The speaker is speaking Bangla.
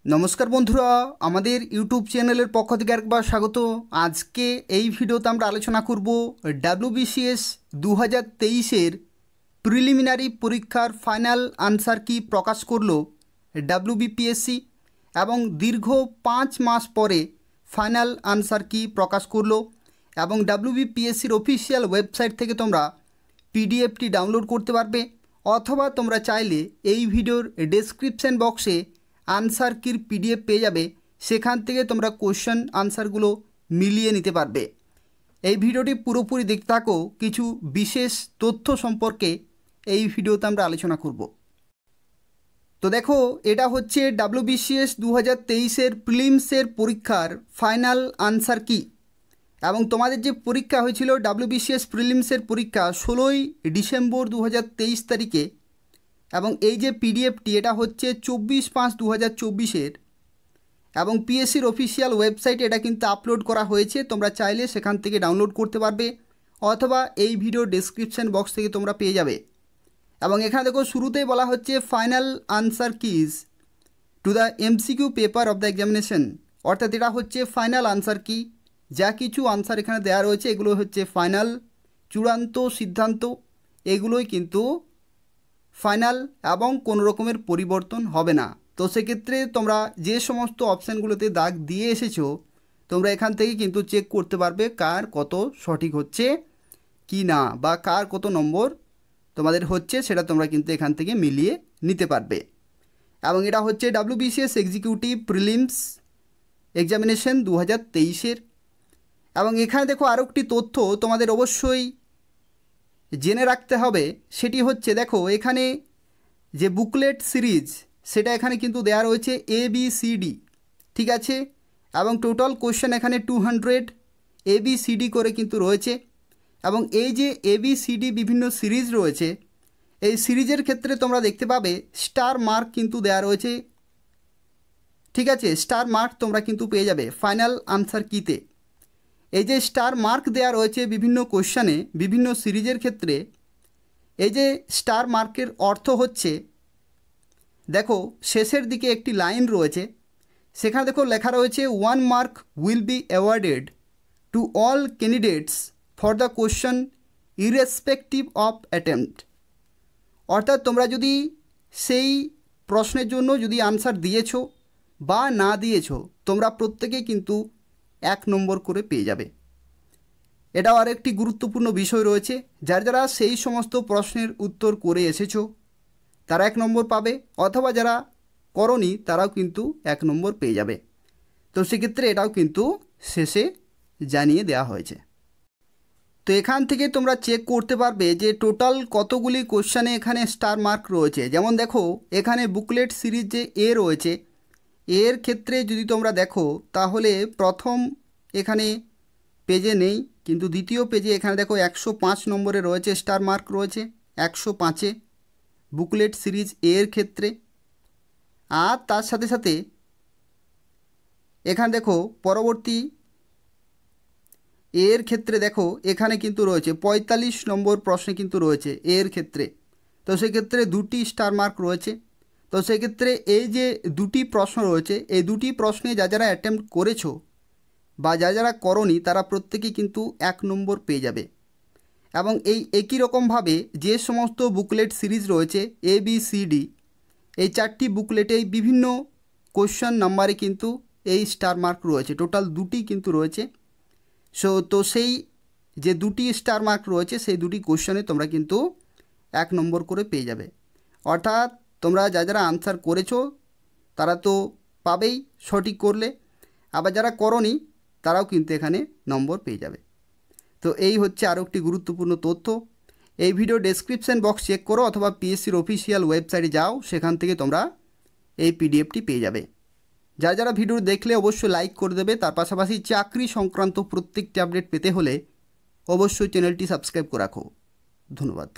নমস্কার বন্ধুরা, আমাদের ইউটিউব চ্যানেলের পক্ষ থেকে একবার স্বাগত। আজকে এই ভিডিওতে আমরা আলোচনা করব ডাব্লিউবিসিএস 2023-এর প্রিলিমিনারি পরীক্ষার ফাইনাল আনসার কি প্রকাশ করলো ডাব্লিউবিপিএসসি এবং দীর্ঘ 5 মাস পরে ফাইনাল আনসার কি প্রকাশ করলো এবং ডাব্লিউবিপিএসসির অফিসিয়াল ওয়েবসাইট থেকে তোমরা পিডিএফটি ডাউনলোড করতে পারবে, অথবা তোমরা চাইলে এই ভিডিওর ডেসক্রিপশন বক্সে আনসার কির পিডিএফ পেয়ে যাবে, সেখান থেকে তোমরা কোশ্চেন আনসারগুলো মিলিয়ে নিতে পারবে। এই ভিডিওটি পুরোপুরি দেখতে থাকো, কিছু বিশেষ তথ্য সম্পর্কে এই ভিডিওতে আমরা আলোচনা করব। তো দেখো, এটা হচ্ছে ডাব্লিউবিসিএস 2023-এর প্রিলিমসের পরীক্ষার ফাইনাল আনসার কি। এবং তোমাদের যে পরীক্ষা হয়েছিল ডাব্লিউবিসিএস প্রিলিমসের পরীক্ষা 16ই ডিসেম্বর 2023 তারিখে, এবং এই যে পিডিএফটি এটা হচ্ছে 24/5/2024-এর, এবং পিএসসির অফিসিয়াল ওয়েবসাইটে এটা কিন্তু আপলোড করা হয়েছে। তোমরা চাইলে সেখান থেকে ডাউনলোড করতে পারবে, অথবা এই ভিডিও ডেসক্রিপশন বক্স থেকে তোমরা পেয়ে যাবে। এবং এখানে দেখো, শুরুতেই বলা হচ্ছে final answer keys to the MCQ paper of the examination, অর্থাৎ এটা হচ্ছে ফাইনাল আনসার কি। যা কিছু আনসার এখানে দেওয়া রয়েছে এগুলো হচ্ছে ফাইনাল, চূড়ান্ত সিদ্ধান্ত, এগুলোই কিন্তু ফাইনাল এবং কোনো রকমের পরিবর্তন হবে না। তো সেক্ষেত্রে তোমরা যে সমস্ত অপশানগুলোতে দাগ দিয়ে এসেছো, তোমরা এখান থেকে কিন্তু চেক করতে পারবে কার কত সঠিক হচ্ছে কি না, বা কার কত নম্বর তোমাদের হচ্ছে, সেটা তোমরা কিন্তু এখান থেকে মিলিয়ে নিতে পারবে। এবং এটা হচ্ছে ডাব্লিউবিসিএস এক্সিকিউটিভ প্রিলিমস এক্সামিনেশন 2023-এর। এবং এখানে দেখো, আরও একটি তথ্য তোমাদের অবশ্যই জেনে রাখতে হবে, সেটি হচ্ছে দেখো, এখানে যে বুকলেট সিরিজ সেটা এখানে কিন্তু দেওয়া রয়েছে ABCD, ঠিক আছে। এবং টোটাল কোশ্চেন এখানে 200 ABCD করে কিন্তু রয়েছে। এবং এই যে ABCD বিভিন্ন সিরিজ রয়েছে, এই সিরিজের ক্ষেত্রে তোমরা দেখতে পাবে স্টার মার্ক কিন্তু দেওয়া রয়েছে, ঠিক আছে। স্টার মার্ক তোমরা কিন্তু পেয়ে যাবে ফাইনাল আনসার কিতে। এই যে স্টার মার্ক দেওয়া রয়েছে বিভিন্ন কোশ্চেনে বিভিন্ন সিরিজের ক্ষেত্রে, এই যে স্টার মার্কের অর্থ হচ্ছে, দেখো শেষের দিকে একটি লাইন রয়েছে, সেখানে দেখো লেখা রয়েছে 1 mark will be awarded to all candidates for the question irrespective of attempt. অর্থাৎ তোমরা যদি সেই প্রশ্নের জন্য যদি আনসার দিয়েছো বা না দিয়েছো, তোমরা প্রত্যেকেই কিন্তু 1 নম্বর করে পেয়ে যাবে। এটাও আরেকটি গুরুত্বপূর্ণ বিষয় রয়েছে, যারা সেই সমস্ত প্রশ্নের উত্তর করে এসেছো তারা 1 নম্বর পাবে, অথবা যারা করনি তারাও কিন্তু 1 নম্বর পেয়ে যাবে। তো সেক্ষেত্রে এটাও কিন্তু শেষে জানিয়ে দেওয়া হয়েছে। তো এখান থেকে তোমরা চেক করতে পারবে যে টোটাল কতগুলি কোশ্চেনে এখানে স্টার মার্ক রয়েছে। যেমন দেখো, এখানে বুকলেট সিরিজ যে এ রয়েছে, এর ক্ষেত্রে যদি তোমরা দেখো তাহলে প্রথম এখানে পেজে নেই, কিন্তু দ্বিতীয় পেজে এখানে দেখো 105 নম্বরে রয়েছে, স্টার মার্ক রয়েছে 105-এ বুকলেট সিরিজ এর ক্ষেত্রে। আর তার সাথে সাথে এখানে দেখো পরবর্তী এর ক্ষেত্রে দেখো এখানে কিন্তু রয়েছে 45 নম্বর প্রশ্নে কিন্তু রয়েছে এর ক্ষেত্রে। তো সেক্ষেত্রে 2টি স্টার মার্ক রয়েছে। তো সেক্ষেত্রে এই যে 2টি প্রশ্ন রয়েছে, এই 2টি প্রশ্নে যারা অ্যাটেম্প্ট করেছো বা যারা করনি তারা প্রত্যেকেই কিন্তু 1 নম্বর পেয়ে যাবে। এবং এই একই রকমভাবে যে সমস্ত বুকলেট সিরিজ রয়েছে ABCD, এই 4টি বুকলেটেই বিভিন্ন কোশ্চেন নাম্বারে কিন্তু এই স্টার মার্ক রয়েছে, টোটাল 2টি কিন্তু রয়েছে। তো সেই যে 2টি স্টার মার্ক রয়েছে সেই 2টি কোশ্চেনে তোমরা কিন্তু 1 নম্বর করে পেয়ে যাবে। অর্থাৎ তোমরা যারা আনসার করেছো তারা তো পাবেই সঠিক করলে, আবার যারা করনি তারাও কিন্তু এখানে নম্বর পেয়ে যাবে। তো এই হচ্ছে আরও একটি গুরুত্বপূর্ণ তথ্য। এই ভিডিও ডেসক্রিপশন বক্স চেক করো, অথবা পিএসসির অফিসিয়াল ওয়েবসাইটে যাও, সেখান থেকে তোমরা এই পিডিএফটি পেয়ে যাবে। যারা ভিডিও দেখলে অবশ্যই লাইক করে দেবে। তার পাশাপাশি চাকরি সংক্রান্ত প্রত্যেকটি আপডেট পেতে হলে অবশ্যই চ্যানেলটি সাবস্ক্রাইব করে রাখো। ধন্যবাদ।